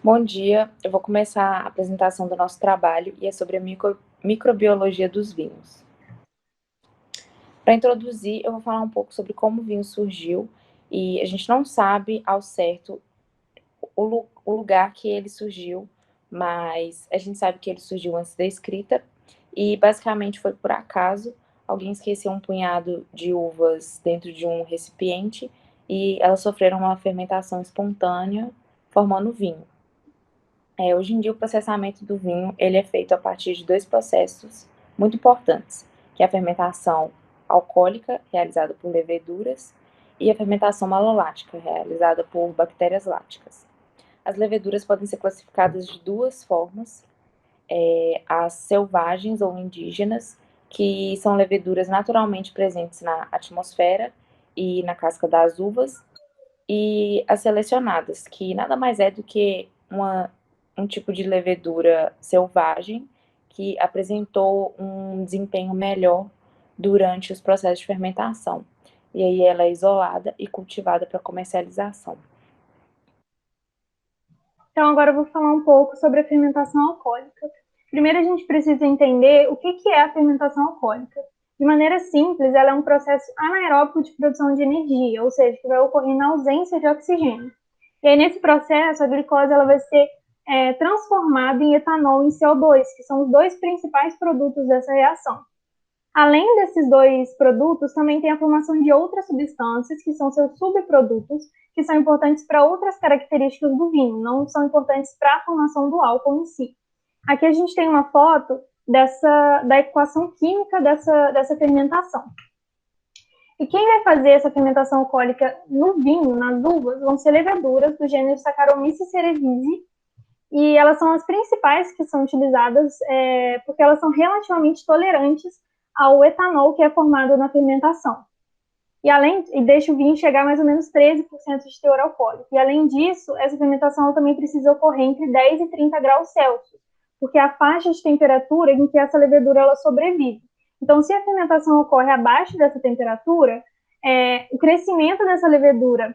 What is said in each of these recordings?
Bom dia, eu vou começar a apresentação do nosso trabalho e é sobre a microbiologia dos vinhos. Para introduzir, eu vou falar um pouco sobre como o vinho surgiu e a gente não sabe ao certo o lugar que ele surgiu, mas a gente sabe que ele surgiu antes da escrita e basicamente foi por acaso. Alguém esqueceu um punhado de uvas dentro de um recipiente e elas sofreram uma fermentação espontânea, formando vinho. Hoje em dia, o processamento do vinho ele é feito a partir de dois processos muito importantes, que é a fermentação alcoólica, realizada por leveduras, e a fermentação malolática, realizada por bactérias láticas. As leveduras podem ser classificadas de duas formas, as selvagens ou indígenas, que são leveduras naturalmente presentes na atmosfera e na casca das uvas, e as selecionadas, que nada mais é do que um tipo de levedura selvagem que apresentou um desempenho melhor durante os processos de fermentação. E aí ela é isolada e cultivada para comercialização. Então, agora eu vou falar um pouco sobre a fermentação alcoólica. Primeiro, a gente precisa entender o que é a fermentação alcoólica. De maneira simples, ela é um processo anaeróbico de produção de energia, ou seja, que vai ocorrer na ausência de oxigênio. E aí, nesse processo, a glicose ela vai ser transformada em etanol e CO2, que são os dois principais produtos dessa reação. Além desses dois produtos, também tem a formação de outras substâncias, que são seus subprodutos, que são importantes para outras características do vinho, não são importantes para a formação do álcool em si. Aqui a gente tem uma foto da equação química dessa fermentação. E quem vai fazer essa fermentação alcoólica no vinho, nas uvas, vão ser leveduras do gênero Saccharomyces cerevisiae, e elas são as principais que são utilizadas porque elas são relativamente tolerantes ao etanol que é formado na fermentação. E deixa o vinho chegar a mais ou menos 13% de teor alcoólico. E além disso, essa fermentação também precisa ocorrer entre 10 e 30 graus Celsius, porque é a faixa de temperatura em que essa levedura ela sobrevive. Então, se a fermentação ocorre abaixo dessa temperatura, o crescimento dessa levedura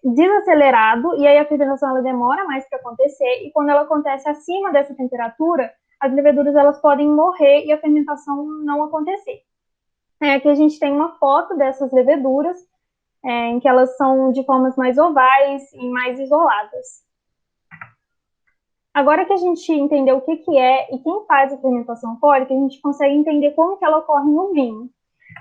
desacelerado, e aí a fermentação ela demora mais para acontecer, e quando ela acontece acima dessa temperatura, as leveduras elas podem morrer e a fermentação não acontecer. Aqui a gente tem uma foto dessas leveduras, em que elas são de formas mais ovais e mais isoladas. Agora que a gente entendeu o que é e quem faz a fermentação alcoólica, a gente consegue entender como que ela ocorre no vinho.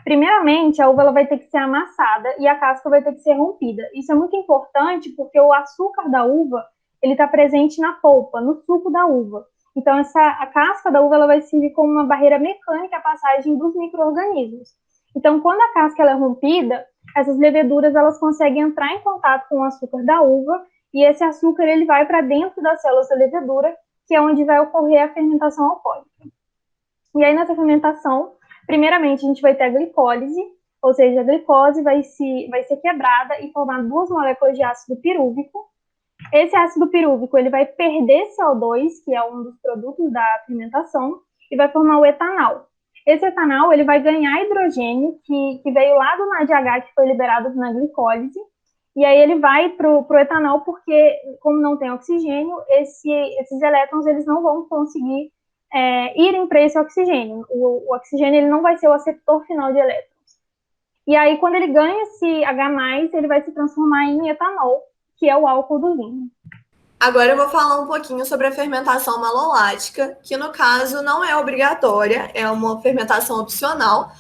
Primeiramente, a uva ela vai ter que ser amassada e a casca vai ter que ser rompida. Isso é muito importante porque o açúcar da uva ele está presente na polpa, no suco da uva. Então, a casca da uva ela vai servir como uma barreira mecânica à passagem dos micro-organismos. Então, quando a casca ela é rompida, essas leveduras elas conseguem entrar em contato com o açúcar da uva e esse açúcar ele vai para dentro das células da levedura, que é onde vai ocorrer a fermentação alcoólica. E aí, nessa fermentação, primeiramente, a gente vai ter a glicólise, ou seja, a glicose vai ser quebrada e formar duas moléculas de ácido pirúvico. Esse ácido pirúvico ele vai perder CO2, que é um dos produtos da fermentação, e vai formar o etanol. Esse etanol ele vai ganhar hidrogênio, que veio lá do NADH, que foi liberado na glicólise, e aí ele vai para o etanol, porque, como não tem oxigênio, esses elétrons eles não vão conseguir irem para esse oxigênio. O oxigênio ele não vai ser o aceptor final de elétrons. E aí, quando ele ganha esse H+, ele vai se transformar em etanol, que é o álcool do vinho. Agora eu vou falar um pouquinho sobre a fermentação malolática, que no caso não é obrigatória, é uma fermentação opcional.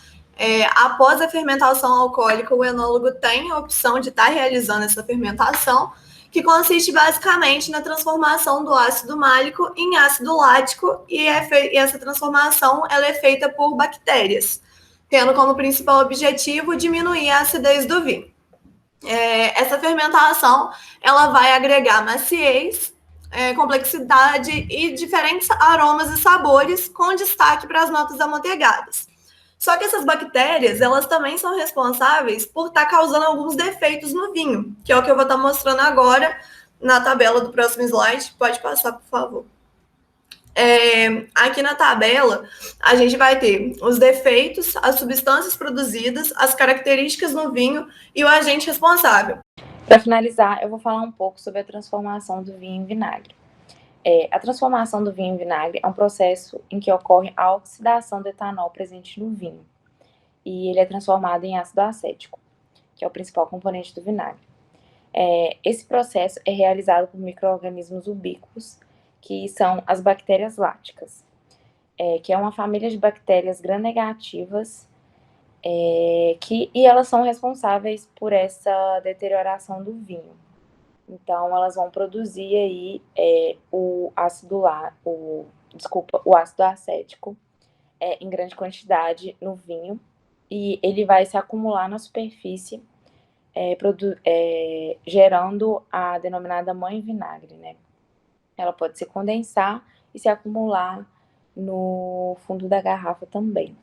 Após a fermentação alcoólica, o enólogo tem a opção de estar realizando essa fermentação, que consiste basicamente na transformação do ácido málico em ácido lático, e essa transformação ela é feita por bactérias, tendo como principal objetivo diminuir a acidez do vinho. Essa fermentação ela vai agregar maciez, complexidade e diferentes aromas e sabores, com destaque para as notas amanteigadas. Só que essas bactérias, elas também são responsáveis por estar causando alguns defeitos no vinho, que é o que eu vou estar mostrando agora na tabela do próximo slide. Pode passar, por favor. Aqui na tabela, a gente vai ter os defeitos, as substâncias produzidas, as características no vinho e o agente responsável. Para finalizar, eu vou falar um pouco sobre a transformação do vinho em vinagre. A transformação do vinho em vinagre é um processo em que ocorre a oxidação do etanol presente no vinho, e ele é transformado em ácido acético, que é o principal componente do vinagre. Esse processo é realizado por micro-organismos ubíquos, que são as bactérias láticas, que é uma família de bactérias gram-negativas, e elas são responsáveis por essa deterioração do vinho. Então, elas vão produzir aí o ácido acético em grande quantidade no vinho, e ele vai se acumular na superfície, gerando a denominada mãe vinagre, né? Ela pode se condensar e se acumular no fundo da garrafa também.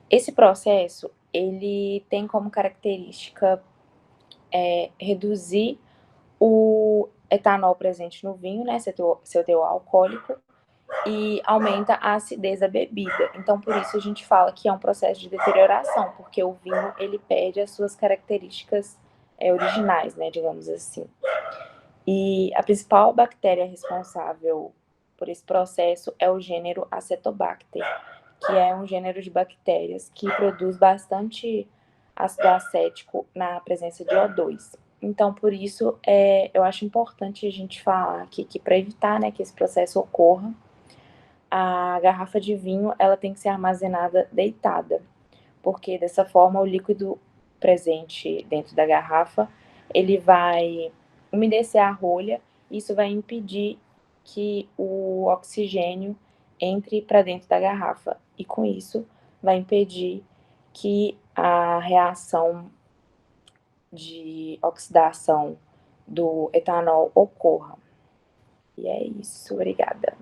Esse processo, ele tem como característica reduzir o etanol presente no vinho, né, seu teor alcoólico, e aumenta a acidez da bebida. Então, por isso a gente fala que é um processo de deterioração, porque o vinho, ele perde as suas características originais, né, digamos assim. E a principal bactéria responsável por esse processo é o gênero Acetobacter, que é um gênero de bactérias que produz bastante ácido acético na presença de O2. Então, por isso, eu acho importante a gente falar aqui que para evitar, né, que esse processo ocorra, a garrafa de vinho ela tem que ser armazenada deitada, porque dessa forma o líquido presente dentro da garrafa ele vai umedecer a rolha, e isso vai impedir que o oxigênio entre para dentro da garrafa, e com isso vai impedir que a reação de oxidação do etanol ocorra. E é isso, obrigada.